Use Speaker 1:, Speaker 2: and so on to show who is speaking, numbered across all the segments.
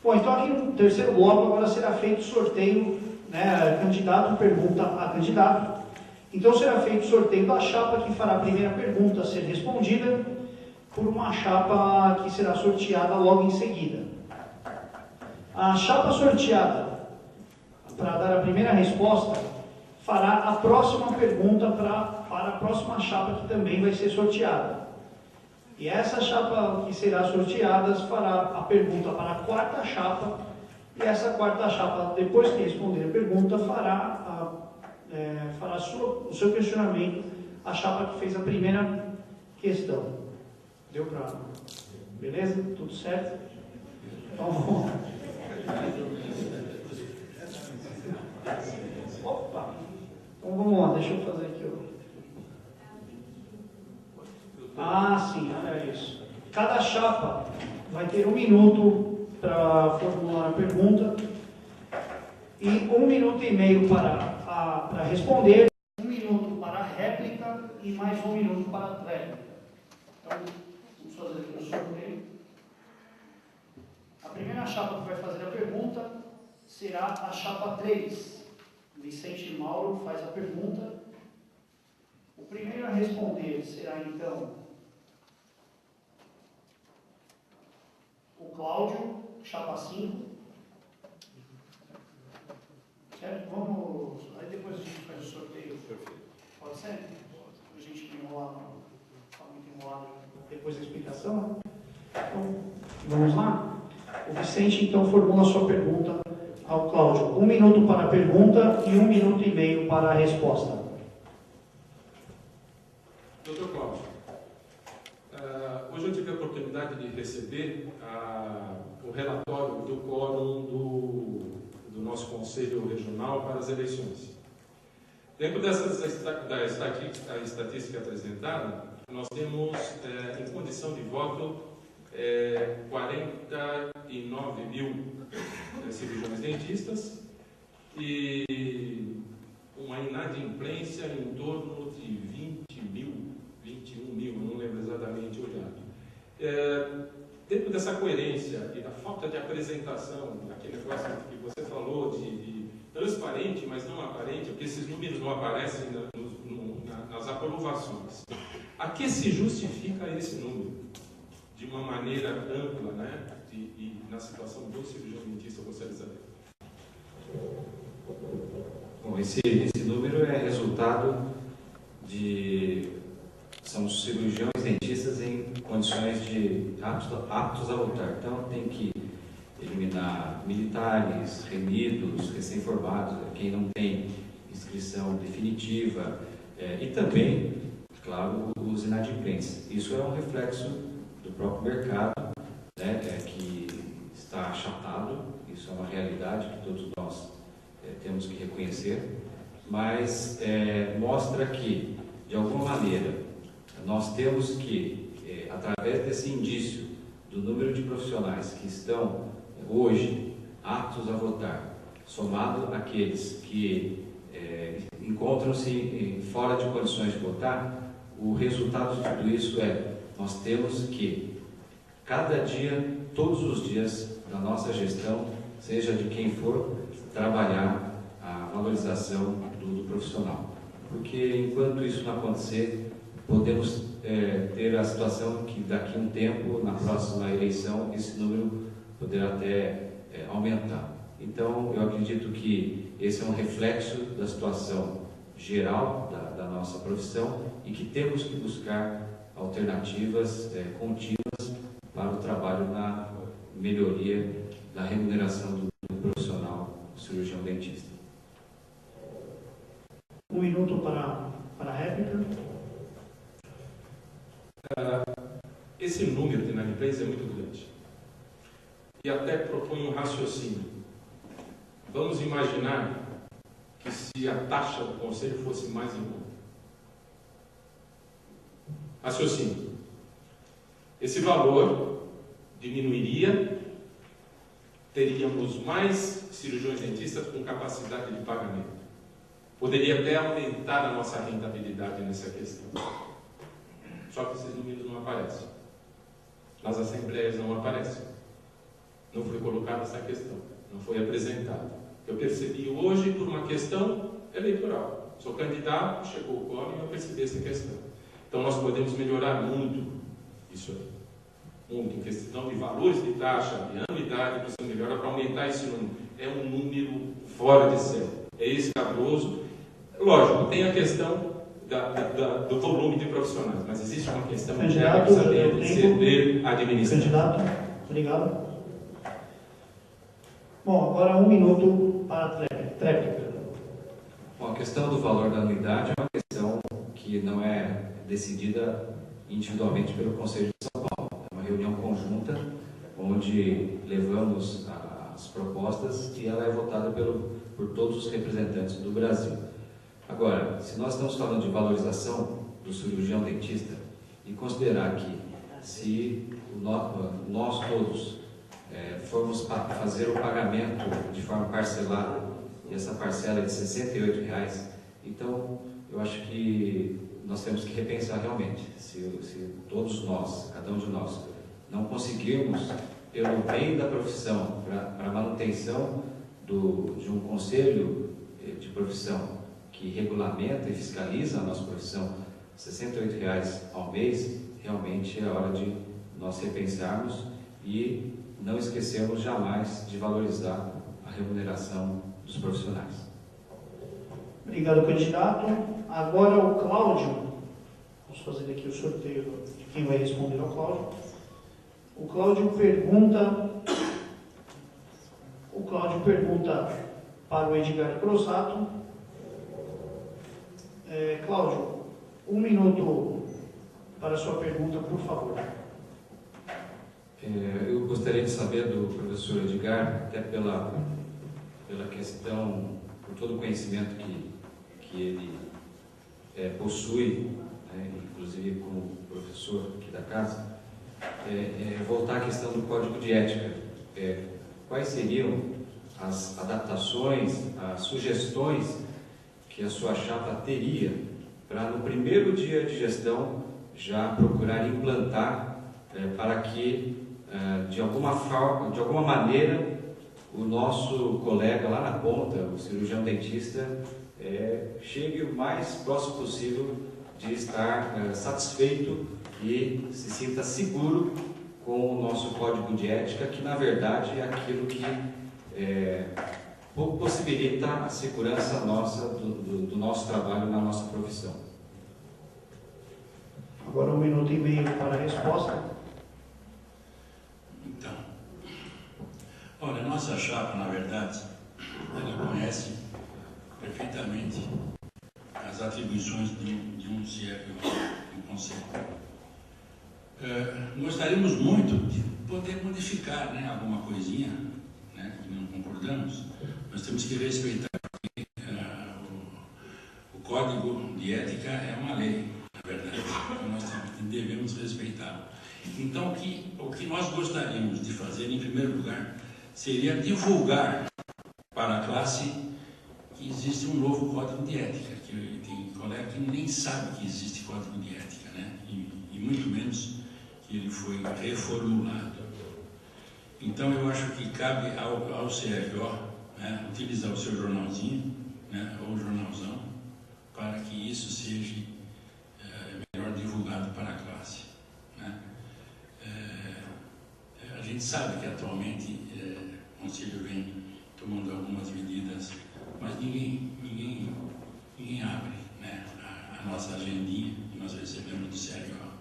Speaker 1: Bom, então aqui no terceiro bloco agora será feito o sorteio, né, candidato pergunta a candidato. Então será feito o sorteio da chapa que fará a primeira pergunta a ser respondida por uma chapa que será sorteada logo em seguida. A chapa sorteada para dar a primeira resposta fará a próxima pergunta para a próxima chapa que também vai ser sorteada. E essa chapa que será sorteada fará a pergunta para a quarta chapa, e essa quarta chapa, depois que responder a pergunta, fará o seu questionamento à chapa que fez a primeira questão. Deu para... Beleza? Tudo certo? Então vamos lá. Opa! Então vamos lá, deixa eu fazer aqui. Sim, é isso. Cada chapa vai ter 1 minuto para formular a pergunta e 1 minuto e meio para responder, 1 minuto para a réplica e mais 1 minuto para a tréplica. Então, vamos fazer aqui o sorteio. A primeira chapa que vai fazer a pergunta será a chapa 3. Vicente Mauro faz a pergunta. O primeiro a responder será, então, o Cláudio, chapa 5. Certo? Vamos... Aí depois a gente faz o sorteio. Pode ser? A gente enrolar, não está muito enrolado depois da explicação. Então, vamos lá? O Vicente, então, formula a sua pergunta ao Cláudio. 1 minuto para a pergunta e 1 minuto e meio para a resposta.
Speaker 2: Doutor Cláudio, hoje eu tive a oportunidade de receber o relatório do quórum do nosso Conselho Regional para as eleições. Dentro da estatística apresentada, nós temos em condição de voto 49 mil cirurgiões dentistas e uma inadimplência em torno de 20 mil, 21 mil, não lembro exatamente o dado. Dentro dessa coerência e da falta de apresentação, aquele negócio que você falou de transparente, mas não aparente, porque esses números não aparecem nas aprovações. A que se justifica esse número? De uma maneira ampla, né? E na situação do cirurgião dentista, eu gostaria de saber.
Speaker 3: Bom, esse número é resultado são os cirurgiões dentistas em condições de aptos a voltar. Então, tem que eliminar militares, remidos, recém-formados, quem não tem inscrição definitiva, e também, claro, os inadimplentes. Isso é um reflexo do próprio mercado, né, que está achatado. Isso é uma realidade que todos nós temos que reconhecer, mas mostra que, de alguma maneira, nós temos que, através desse indício do número de profissionais que estão hoje aptos a votar, somado àqueles que encontram-se fora de condições de votar, o resultado de tudo isso nós temos que, cada dia, todos os dias da nossa gestão, seja de quem for, trabalhar a valorização do profissional. Porque enquanto isso não acontecer, podemos ter a situação que daqui a um tempo, na próxima eleição, esse número poderá até aumentar. Então, eu acredito que esse é um reflexo da situação geral da nossa profissão e que temos que buscar alternativas contínuas para o trabalho na melhoria da remuneração do profissional cirurgião dentista.
Speaker 1: 1 minuto para a réplica.
Speaker 2: Esse número de inadimplência é muito grande. E até propõe um raciocínio. Vamos imaginar que se a taxa do conselho fosse mais em conta. Raciocínio. Esse valor diminuiria, teríamos mais cirurgiões dentistas com capacidade de pagamento. Poderia até aumentar a nossa rentabilidade nessa questão. Só que esses números não aparecem. Nas assembleias não aparecem. não foi colocada essa questão, não foi apresentada. Eu percebi hoje por uma questão eleitoral. Sou candidato, chegou o quórum e eu percebi essa questão. Então nós podemos melhorar muito isso aí. Muito, em questão de valores de taxa, de anuidade, você melhora para aumentar esse número. É um número fora de série. É escabroso. Lógico, tem a questão do volume de profissionais, mas existe uma questão de realizamento, de ser administrado.
Speaker 1: Candidato, obrigado. Bom, agora 1 minuto para a tréplica.
Speaker 3: Bom, a questão do valor da anuidade é uma questão que não é decidida individualmente pelo Conselho de São Paulo. É uma reunião conjunta onde levamos as propostas e ela é votada por todos os representantes do Brasil. Agora, se nós estamos falando de valorização do cirurgião dentista e considerar que se nós todos formos fazer o pagamento de forma parcelada, e essa parcela é de R$ 68,00, então eu acho que nós temos que repensar realmente, se todos nós, cada um de nós, não conseguirmos, pelo bem da profissão, para a manutenção de um conselho de profissão que regulamenta e fiscaliza a nossa profissão, R$ 68,00 ao mês, realmente é hora de nós repensarmos e não esquecermos jamais de valorizar a remuneração dos profissionais.
Speaker 1: Obrigado, candidato. Agora o Cláudio. Vamos fazer aqui o sorteio de quem vai responder ao Cláudio. O Cláudio pergunta para o Edgar Crossato. Cláudio, 1 minuto para a sua pergunta, por favor.
Speaker 3: Eu gostaria de saber do professor Edgar, até pela questão, por todo o conhecimento que ele possui, né, inclusive como professor aqui da casa, voltar à questão do Código de Ética. Quais seriam as adaptações, as sugestões que a sua chapa teria para, no primeiro dia de gestão, já procurar implantar para que, de alguma maneira, o nosso colega lá na ponta, o cirurgião dentista, chegue o mais próximo possível de estar satisfeito e se sinta seguro com o nosso código de ética, que na verdade é aquilo que possibilita a segurança nossa do nosso trabalho na nossa profissão.
Speaker 1: Agora 1 minuto e meio para a resposta.
Speaker 4: Então, olha, a nossa chapa, na verdade, ela conhece perfeitamente as atribuições de um conselho. Gostaríamos muito de poder modificar, né, alguma coisinha, né, que não concordamos. Nós temos que respeitar o Código de Ética é uma lei, na verdade, então nós devemos respeitá-lo. Então, o que nós gostaríamos de fazer, em primeiro lugar, seria divulgar para a classe que existe um novo Código de Ética, que tem colega que nem sabe que existe Código de Ética, né? E muito menos que ele foi reformulado. Então, eu acho que cabe ao CFO, né, utilizar o seu jornalzinho, né, ou jornalzão, para que isso seja melhor divulgado para a classe. Né? A gente sabe que atualmente o Conselho vem tomando algumas medidas, mas ninguém abre, né, a nossa agendinha que nós recebemos do CFO.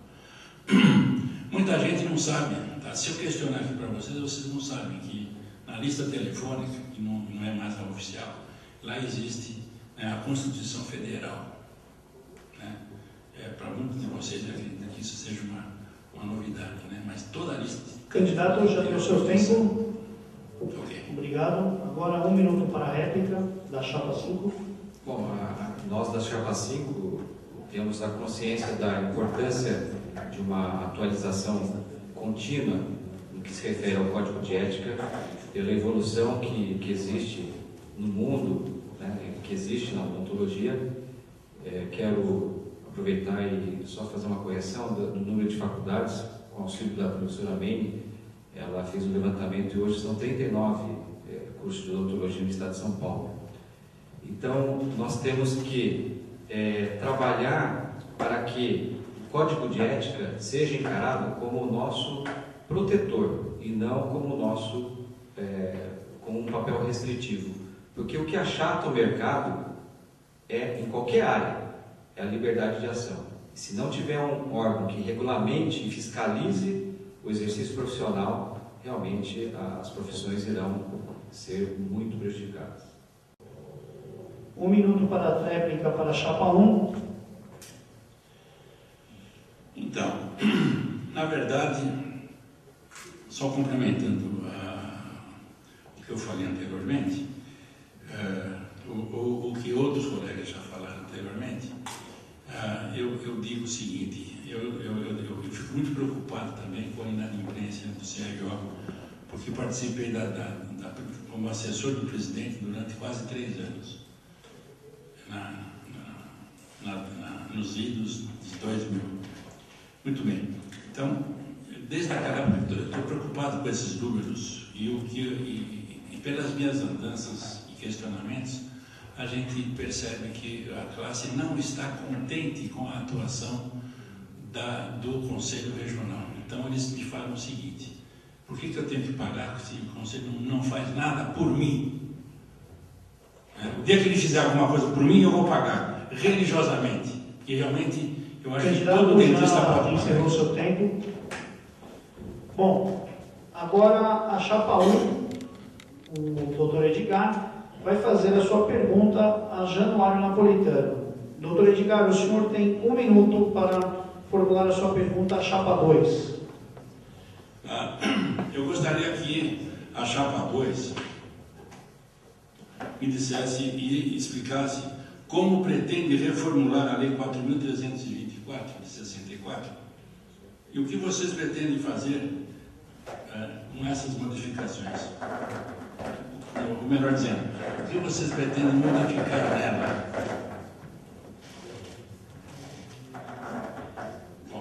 Speaker 4: Muita gente não sabe, tá? Se eu questionar aqui para vocês não sabem que na lista telefônica, que não é mais a oficial, lá existe, né, a Constituição Federal. Né? Para muitos de vocês, eu acredito que isso seja uma novidade, né? Mas toda a lista...
Speaker 1: Candidato, já deu o seu tempo.
Speaker 4: Ok.
Speaker 1: Obrigado. Agora 1 minuto para a réplica da chapa 5.
Speaker 3: Bom, nós da chapa 5 temos a consciência da importância de uma atualização contínua no que se refere ao Código de Ética, pela evolução que existe no mundo, né, que existe na odontologia. Quero aproveitar e só fazer uma correção do número de faculdades, com o auxílio da professora Meine. ela fez um levantamento e hoje são 39 cursos de odontologia no estado de São Paulo. Então, nós temos que trabalhar para que o Código de Ética seja encarado como o nosso protetor e não como o nosso como um papel restritivo. Porque o que achata o mercado em qualquer área, é a liberdade de ação. E se não tiver um órgão que regulamente e fiscalize o exercício profissional, realmente as profissões irão ser muito prejudicadas.
Speaker 1: 1 minuto para a réplica para a chapa 1.
Speaker 4: Então, na verdade, só complementando o que eu falei anteriormente, o que outros colegas já falaram anteriormente, eu digo o seguinte, eu fico muito preocupado também com a inadimplência do CRO, porque participei como assessor do presidente durante quase 3 anos, nos idos de 2000. Muito bem. Então, desde aquela época, eu estou preocupado com esses números e pelas minhas andanças e questionamentos, a gente percebe que a classe não está contente com a atuação do Conselho Regional. Então, eles me falam o seguinte: por que eu tenho que pagar se o Conselho não faz nada por mim? O dia que ele fizer alguma coisa por mim, eu vou pagar religiosamente. E realmente, eu acho que todo dentista pode pagar.
Speaker 1: Encerrou seu tempo. Bom, agora a chapa 1, o doutor Edgar, vai fazer a sua pergunta a Januário Napolitano. Doutor Edgar, o senhor tem 1 minuto para formular a sua pergunta à chapa 2.
Speaker 4: Eu gostaria que a chapa 2 me dissesse e explicasse como pretende reformular a Lei 4.324 de 64 e o que vocês pretendem fazer com essas modificações. Ou melhor dizendo, o que vocês pretendem modificar nela?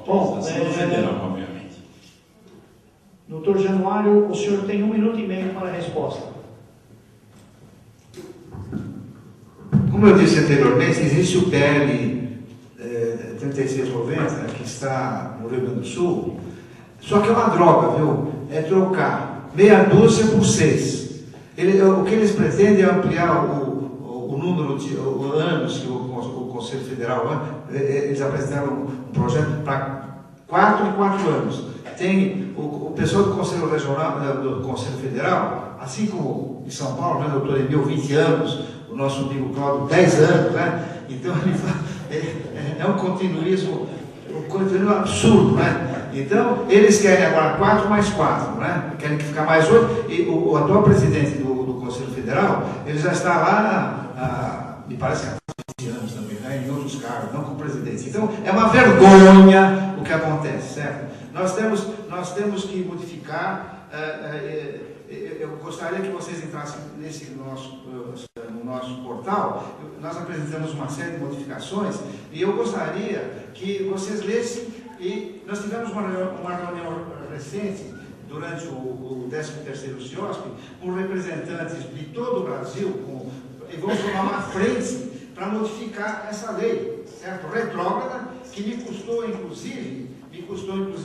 Speaker 1: Bom,
Speaker 4: federal, obviamente.
Speaker 1: Doutor Januário, o senhor tem 1 minuto e meio para a resposta.
Speaker 5: Como eu disse anteriormente, existe o PL 3690, que está no Rio Grande do Sul, só que é uma droga, viu? É trocar meia dúzia por 6. O que eles pretendem é ampliar o número de anos que o Conselho Federal, eles apresentaram um projeto para 4 em 4 anos. Tem o pessoal do Conselho Regional, do Conselho Federal, assim como em São Paulo, né, doutor Emil, 20 anos, o nosso amigo Cláudio, 10 anos, né? Então é um continuismo absurdo, né? Então, eles querem agora 4 mais 4, né? Querem ficar mais 8. E o atual presidente do Conselho Federal, ele já está lá, me parece que há 20 anos também, né? Em outros cargos, não como presidente. Então, é uma vergonha o que acontece, certo? Nós temos que modificar. Eu gostaria que vocês entrassem no nosso portal. Nós apresentamos uma série de modificações e eu gostaria que vocês lessem. E nós tivemos uma reunião recente, durante o 13º CIOSP, com representantes de todo o Brasil, e vamos formar uma frente para modificar essa lei, certo? Retrógrada, que me custou inclusive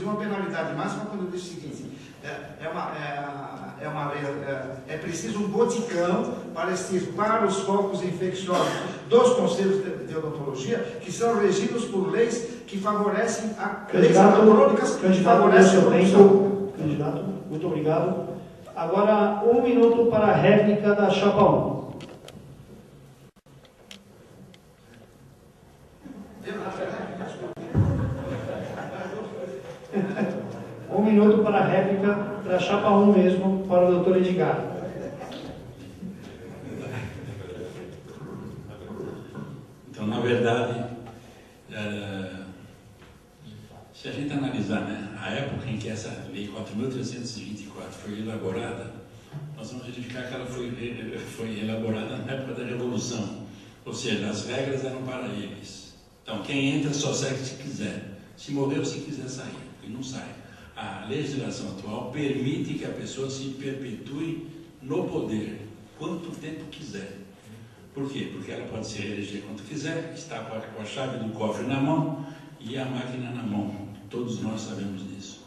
Speaker 5: uma penalidade máxima quando eu disse o seguinte: é preciso um boticão para extirpar os focos infecciosos dos conselhos de odontologia, que são regidos por leis que favorecem leis anacrônicas que favorecem a corrupção.
Speaker 1: Candidato, muito obrigado. Agora, 1 minuto para a réplica da chapa 1. Um minuto para a réplica para a chapa 1 mesmo, para o doutor Edgar.
Speaker 4: Então, na verdade, se a gente analisar, né, a época em que essa Lei 4.324 foi elaborada, nós vamos verificar que ela foi elaborada na época da Revolução, ou seja, as regras eram para eles. Então, quem entra só segue se quiser, se morreu se quiser sair, e não sai. a legislação atual permite que a pessoa se perpetue no poder, quanto tempo quiser. Por quê? Porque ela pode se reeleger quanto quiser, está com a chave do cofre na mão e a máquina na mão. Todos nós sabemos disso.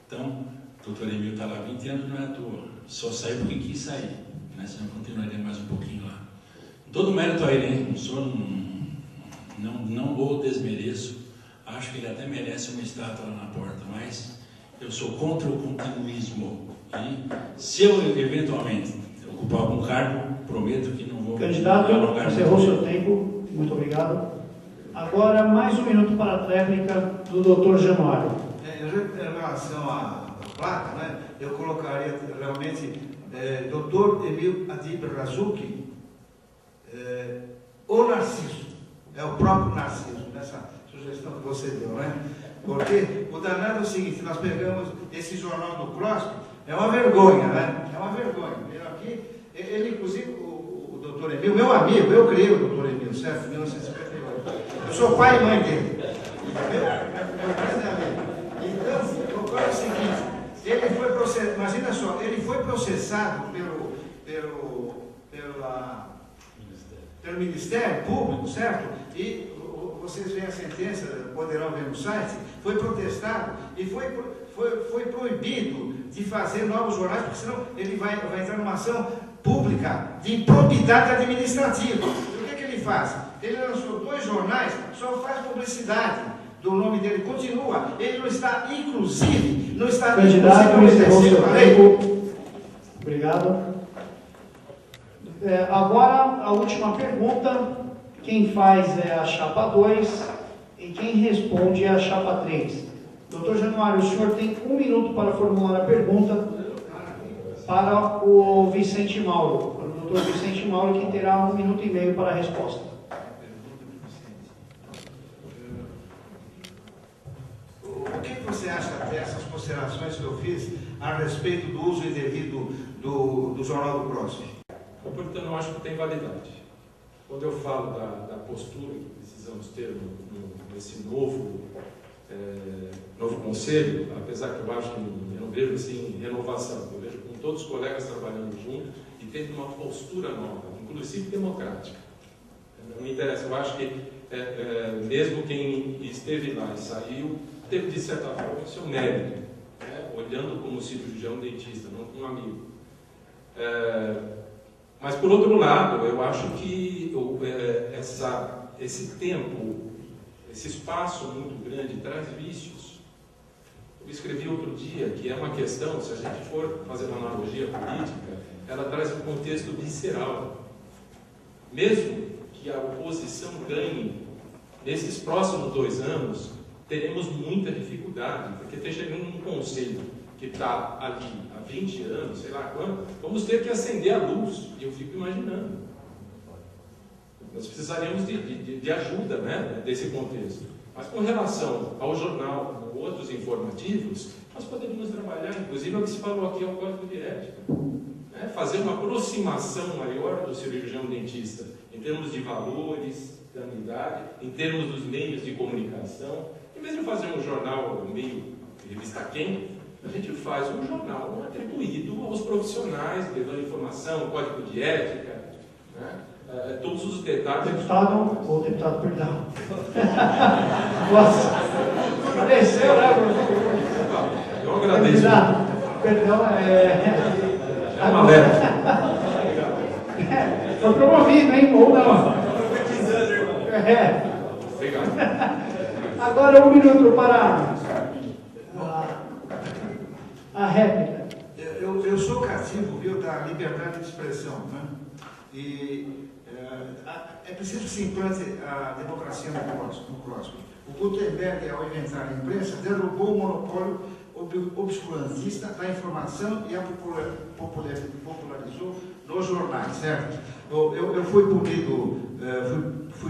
Speaker 4: Então, o doutor Emil está lá há 20 anos, não é à toa. Só saiu porque quis sair, né? Senão continuaria mais um pouquinho lá. Todo mérito a ele, não o desmereço. Acho que ele até merece uma estátua lá na porta, mas eu sou contra o continuismo. E se eu eventualmente ocupar algum cargo, prometo que não vou...
Speaker 1: Candidato, encerrou seu tempo. Muito obrigado. Agora, mais um minuto para a réplica do doutor Januário.
Speaker 5: Em relação à placa, né, eu colocaria realmente doutor Emil Adib Razuki, o Narciso, é o próprio Narciso, nessa sugestão que você deu, né? Porque o danado é o seguinte, nós pegamos esse jornal do CROSP, é uma vergonha, né? É uma vergonha. Ele inclusive, o doutor Emil, meu amigo, eu criei o doutor Emil, certo? Em 1958. Eu sou pai e mãe dele. Então, ocorre o seguinte, ele foi processado, imagina só, ele foi processado pelo Ministério Público, certo? E vocês veem a sentença, poderão ver no site, foi protestado e foi proibido de fazer novos jornais, porque senão ele vai entrar numa ação pública de improbidade administrativa. E o que ele faz? Ele lançou 2 jornais, só faz publicidade do nome dele, continua. Ele não está, inclusive,
Speaker 1: Candidato, encerrou seu tempo. Obrigado. Agora, a última pergunta. Quem faz é a chapa 2 e quem responde é a chapa 3. Doutor Januário, o senhor tem 1 minuto para formular a pergunta para o Vicente Mauro. Para o doutor Vicente Mauro, que terá 1 minuto e meio para a resposta.
Speaker 5: O que você acha dessas considerações que eu fiz a respeito do uso indevido do Jornal do CROSP?
Speaker 2: Portanto, eu acho que tem validade. Quando eu falo da postura que precisamos ter nesse novo conselho, apesar que eu acho que eu não vejo assim renovação, eu vejo com todos os colegas trabalhando juntos e tendo uma postura nova, inclusive democrática. Não me interessa, eu acho que mesmo quem esteve lá e saiu, teve de certa forma o seu mérito, né? Olhando como cirurgião dentista, não como amigo. Mas, por outro lado, eu acho que esse tempo, esse espaço muito grande traz vícios. Eu escrevi outro dia que é uma questão, se a gente for fazer uma analogia política, ela traz um contexto visceral. Mesmo que a oposição ganhe, nesses próximos 2 anos, teremos muita dificuldade, porque está chegando um conselho que está ali há 20 anos, sei lá quando, vamos ter que acender a luz. E eu fico imaginando. Nós precisaríamos de ajuda, né, desse contexto. Mas com relação ao jornal, ou outros informativos, nós poderíamos trabalhar, inclusive, o que se falou aqui, ao código de ética. Né, fazer uma aproximação maior do cirurgião dentista, em termos de valores, da unidade, em termos dos meios de comunicação. Em vez de fazer um jornal meio revista quente, a gente faz um jornal atribuído aos profissionais, levando informação, código de ética, né? Todos os detalhes.
Speaker 1: Deputado, perdão. Nossa, pareceu, né?
Speaker 2: Eu agradeço.
Speaker 1: Perdão,
Speaker 2: é uma leve.
Speaker 1: Foi promovido, hein? Ou não?
Speaker 2: Obrigado.
Speaker 1: Agora 1 minuto para a réplica.
Speaker 5: Eu sou cativo, viu, da liberdade de expressão, né? E é preciso que se implante a democracia no CROSP. O Gutenberg, ao inventar a imprensa, derrubou o monopólio obscurantista da informação e a popularizou nos jornais, certo? Eu fui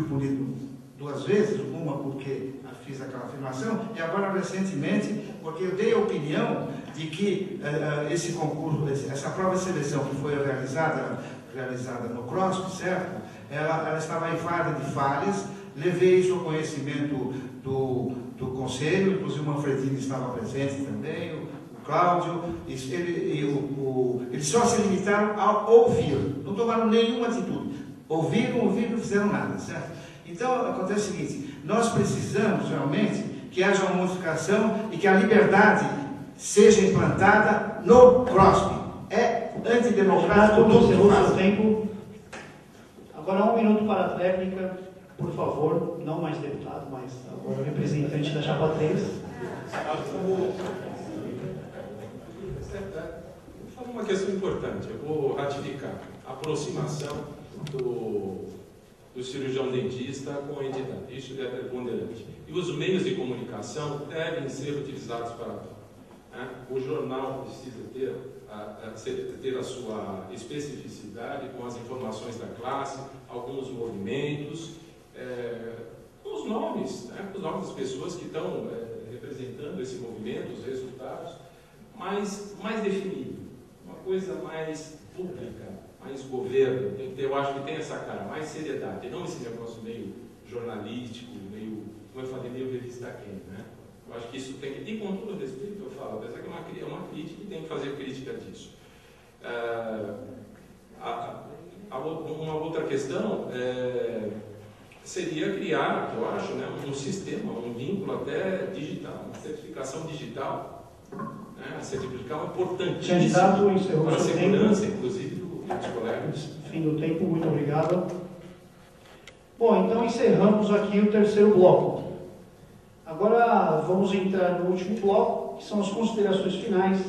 Speaker 5: punido 2 vezes, uma porque fiz aquela afirmação, e agora recentemente, porque eu dei a opinião de que esse concurso, essa prova de seleção que foi realizada no CROSP, certo? Ela estava inflada de falhas, levei isso ao conhecimento do do Conselho, inclusive o Manfredini estava presente também, o Cláudio, eles só se limitaram a ouvir, não tomaram nenhuma atitude. Ouviram, não fizeram nada, certo? Então, acontece o seguinte, nós precisamos realmente que haja uma modificação e que a liberdade seja implantada no CROSP. É antidemocrático tudo que faz.
Speaker 1: Tempo. Agora 1 minuto para a réplica, por favor, não mais deputado, mas agora representante da Chapa 3.
Speaker 2: Fala uma questão importante, eu vou ratificar a aproximação do cirurgião dentista com a entidade, isso é preponderante. E os meios de comunicação devem ser utilizados para tal. O jornal precisa ter a sua especificidade com as informações da classe, alguns movimentos, com os nomes das pessoas que estão representando esse movimento, os resultados, mais definido, uma coisa mais pública, mais governo. Eu acho que tem essa cara, mais seriedade, não esse negócio meio jornalístico, meio, como eu falei, meio revista quem, né? Eu acho que isso tem que ter, com todo respeito, eu falo, apesar que é uma crítica e tem que fazer crítica disso. Uma outra questão seria criar, eu acho, né, um sistema, um vínculo até digital, uma certificação digital. A certificação é importantíssima para a segurança, inclusive, dos colegas.
Speaker 1: Fim do tempo, muito obrigado. Bom, então encerramos aqui o terceiro bloco. Agora vamos entrar no último bloco, que são as considerações finais.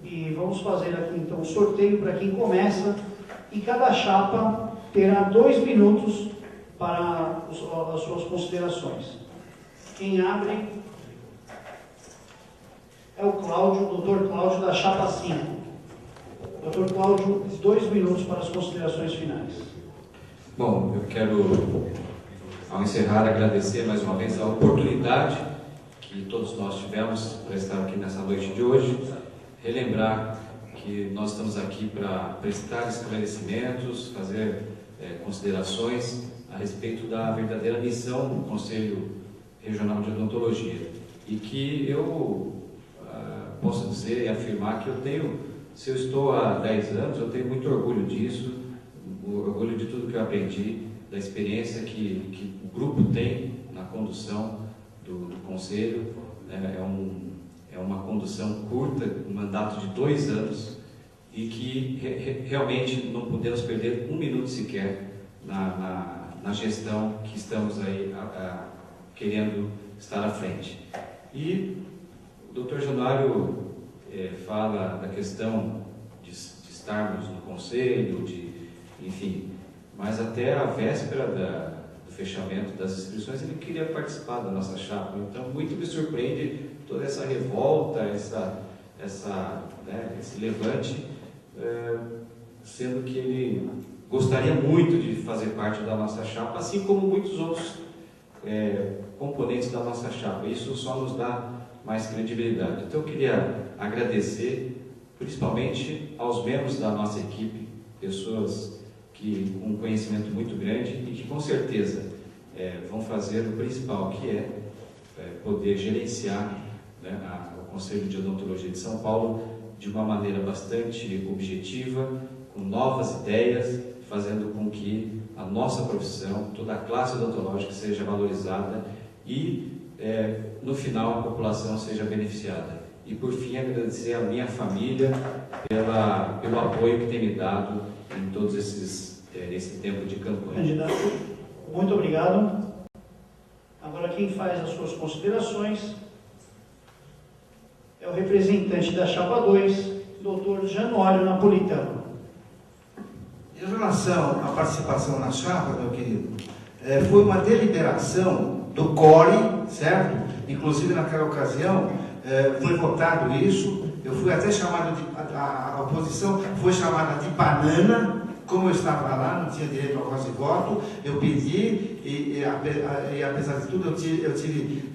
Speaker 1: E vamos fazer aqui então o sorteio para quem começa. E cada chapa terá 2 minutos para as suas considerações. Quem abre é o Cláudio, o Dr. Cláudio da chapa 5. Dr. Cláudio, 2 minutos para as considerações finais.
Speaker 3: Bom, eu quero, ao encerrar, agradecer mais uma vez a oportunidade que todos nós tivemos para estar aqui nessa noite de hoje, relembrar que nós estamos aqui para prestar esclarecimentos, fazer considerações a respeito da verdadeira missão do Conselho Regional de Odontologia. E que eu posso dizer e afirmar que eu tenho, se eu estou há 10 anos, eu tenho muito orgulho disso, orgulho de tudo que eu aprendi, da experiência que o grupo tem na condução do Conselho. É uma condução curta, um mandato de 2 anos, e que realmente não podemos perder 1 minuto sequer na gestão que estamos aí querendo estar à frente. E o Dr. Januário fala da questão de estarmos no Conselho, enfim, mas até a véspera do fechamento das inscrições ele queria participar da nossa chapa. Então, muito me surpreende toda essa revolta, esse levante, sendo que ele gostaria muito de fazer parte da nossa chapa, assim como muitos outros componentes da nossa chapa. Isso só nos dá mais credibilidade. Então eu queria agradecer principalmente aos membros da nossa equipe, pessoas que com um conhecimento muito grande e que com certeza vão fazer o principal, que é poder gerenciar, né, o Conselho de Odontologia de São Paulo de uma maneira bastante objetiva, com novas ideias, fazendo com que a nossa profissão, toda a classe odontológica seja valorizada e no final a população seja beneficiada. E por fim, agradecer à minha família pelo apoio que tem me dado em todos esse tempo de campanha.
Speaker 1: Candidato, muito obrigado. Agora quem faz as suas considerações é o representante da chapa 2, Dr. Januário Napolitano.
Speaker 5: Em relação à participação na chapa, meu querido, foi uma deliberação do CORE, certo? Inclusive naquela ocasião foi votado isso, eu fui até chamado a oposição foi chamada de banana, como eu estava lá, não tinha direito ao voz e voto, eu pedi, e apesar de tudo, eu tive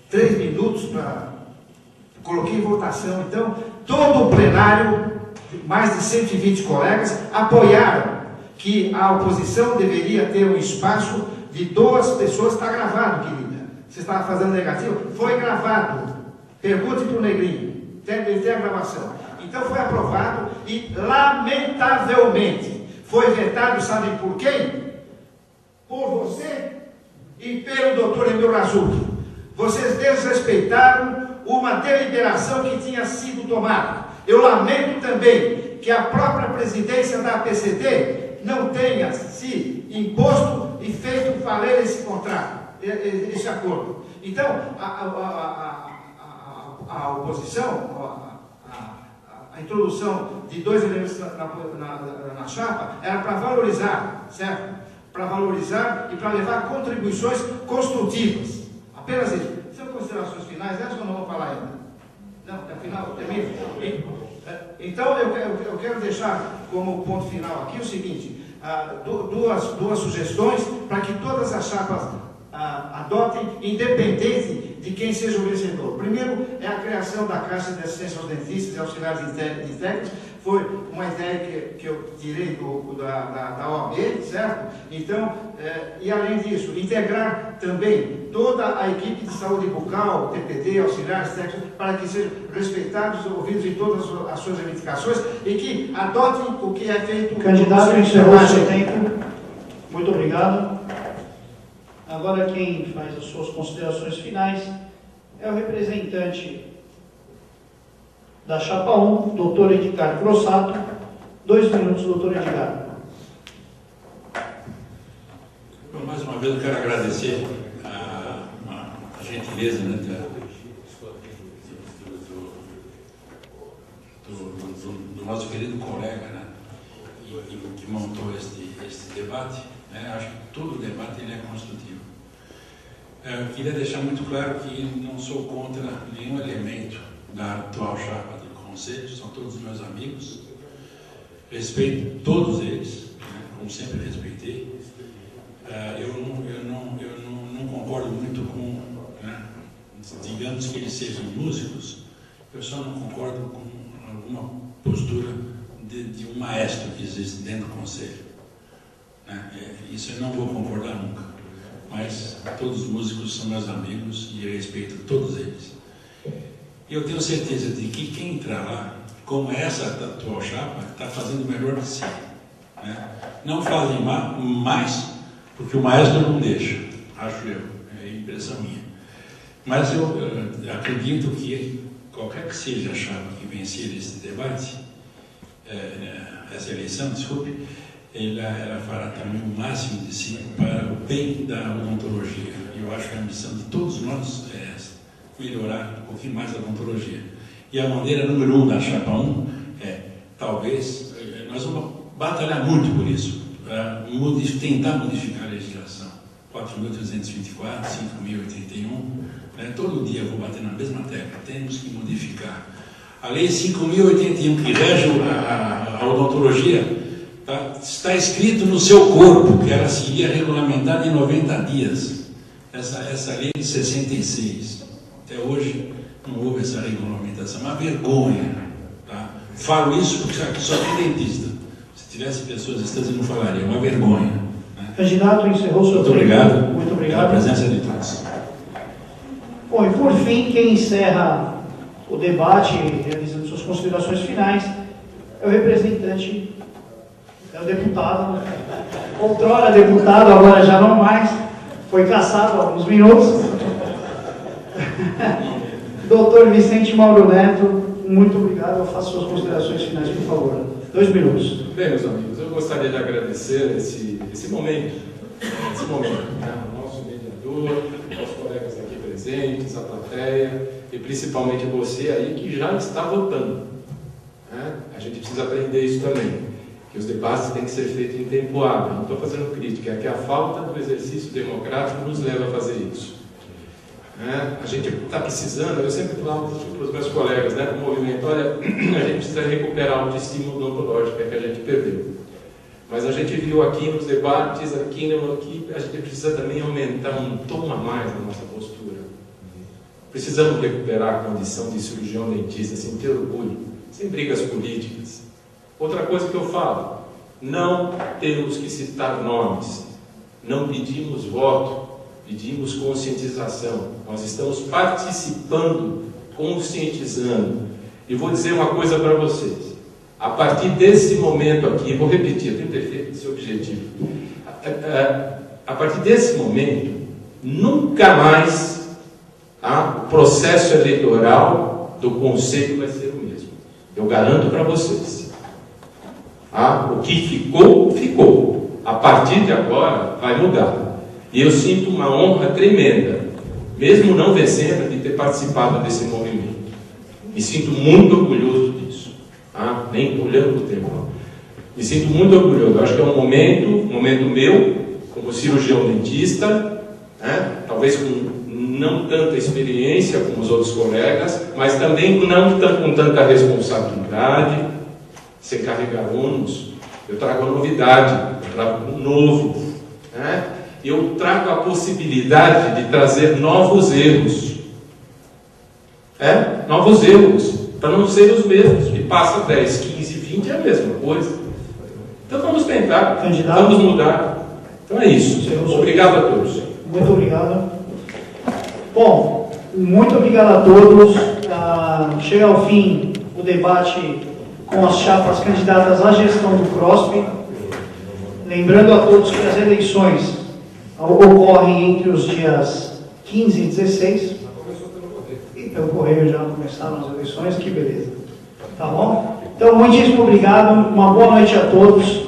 Speaker 5: 3 minutos para... Coloquei em votação, então, todo o plenário, mais de 120 colegas, apoiaram que a oposição deveria ter um espaço de 2 pessoas, está gravado, querida, Você estava fazendo negativo? Foi gravado. Pergunte para o Negrinho. Ele tem a gravação. Então foi aprovado e, lamentavelmente, foi vetado, sabe por quem? Por você e pelo doutor Emil Razzucchi. Vocês desrespeitaram uma deliberação que tinha sido tomada. Eu lamento também que a própria presidência da APCD não tenha se imposto e feito valer esse contrato, esse acordo. Então, a oposição, a introdução de 2 elementos na chapa era para valorizar, certo? Para valorizar e para levar contribuições construtivas. Apenas isso. São considerações finais, essas eu não vou falar ainda. Não, afinal, termino. Então, eu quero deixar como ponto final aqui o seguinte, duas sugestões para que todas as chapas adotem, independente de quem seja o vencedor. Primeiro, é a criação da Caixa de Assistência aos Dentistas e Auxiliares de Técnicos. Foi uma ideia que eu tirei da OAB, certo? Então, e além disso, integrar também toda a equipe de saúde bucal, TPD, auxiliares técnicos, para que sejam respeitados, ouvidos em todas as suas reivindicações e que adotem o que é feito.
Speaker 1: Candidato, encerrou o seu tempo. Muito obrigado. Agora quem faz as suas considerações finais é o representante da chapa 1, doutor Edgar Grossato. 2 minutos, doutor Edgar.
Speaker 4: Mais uma vez eu quero agradecer a gentileza, né, do nosso querido colega, né, que montou este debate. Acho que todo debate ele é construtivo. Eu queria deixar muito claro que não sou contra nenhum elemento da atual chapa de conselho, são todos meus amigos, respeito todos eles, né, como sempre respeitei. Eu não concordo muito com, né, digamos que eles sejam músicos, eu só não concordo com alguma postura de um maestro que existe dentro do conselho. Isso eu não vou concordar nunca, mas todos os músicos são meus amigos e eu respeito todos eles. E eu tenho certeza de que quem entrar lá, como essa atual chapa, está fazendo o melhor de si. Né? Não fazem mais, porque o maestro não deixa, acho eu, é impressão minha. Mas eu acredito que qualquer que seja a chapa que vencer esse debate, essa eleição, desculpe, ela fará também o máximo de si para o bem da odontologia. Eu acho que a missão de todos nós é essa, melhorar um pouquinho mais a odontologia. E a maneira número 1 da chapa 1 é, talvez, nós vamos batalhar muito por isso, para tentar modificar a legislação. 4.324, 5.081, né? Todo dia eu vou bater na mesma tecla, temos que modificar. A lei 5.081, que rege a odontologia, está escrito no seu corpo que ela seria regulamentada em 90 dias. Essa lei de 66. Até hoje não houve essa regulamentação. Uma vergonha. Tá? Falo isso porque só tem dentista. Se tivesse pessoas distantes, eu não falaria. É uma vergonha. Né?
Speaker 1: Candidato, encerrou o seu tempo.
Speaker 4: Obrigado.
Speaker 1: Muito obrigado
Speaker 4: pela presença de todos.
Speaker 1: Bom, e por fim, quem encerra o debate, realizando suas considerações finais, é o representante. É o deputado, outrora deputado, agora já não mais, foi cassado há alguns minutos. Doutor Vicente Mauro Neto, muito obrigado. Eu faço suas considerações finais, por favor. 2 minutos.
Speaker 2: Bem, meus amigos, eu gostaria de agradecer esse momento, né, ao nosso mediador, aos colegas aqui presentes, à plateia, e principalmente você aí que já está votando. Né? A gente precisa aprender isso também. Que os debates têm que ser feitos em tempo hábil. Não estou fazendo crítica, é que a falta do exercício democrático nos leva a fazer isso. A gente está precisando, eu sempre falo para os meus colegas, né, do movimento, olha, a gente precisa recuperar a autoestima odontológica que a gente perdeu. Mas a gente viu aqui nos debates, aqui a gente precisa também aumentar um tom a mais na nossa postura. Precisamos recuperar a condição de cirurgião dentista, sem ter orgulho, sem brigas políticas. Outra coisa que eu falo, não temos que citar nomes, não pedimos voto pedimos conscientização. Nós estamos participando, conscientizando. E vou dizer uma coisa para vocês. A partir desse momento aqui, vou repetir, eu tenho que ter feito esse objetivo. A partir desse momento, nunca mais o processo eleitoral do Conselho vai ser o mesmo. Eu garanto para vocês. O que ficou, ficou. A partir de agora, vai mudar. E eu sinto uma honra tremenda, mesmo não vencendo, de ter participado desse movimento. Me sinto muito orgulhoso disso. Nem olhando para o tempo. Me sinto muito orgulhoso. Eu acho que é um momento meu, como cirurgião dentista, talvez com não tanta experiência como os outros colegas, mas também com tanta responsabilidade, sem carregar ônus. Eu trago a novidade, eu trago o novo. Eu trago a possibilidade de trazer novos erros. Novos erros, para não ser os mesmos, que passa 10, 15, 20 é a mesma coisa. Então vamos tentar, vamos mudar. Então é isso. Obrigado a todos.
Speaker 1: Muito obrigado. Bom, muito obrigado a todos. Chega ao fim o debate com as chapas candidatas à gestão do CROSP. Lembrando a todos que as eleições ocorrem entre os dias 15 e 16. E pelo correio já começaram as eleições, que beleza. Tá bom? Então, muitíssimo obrigado, uma boa noite a todos.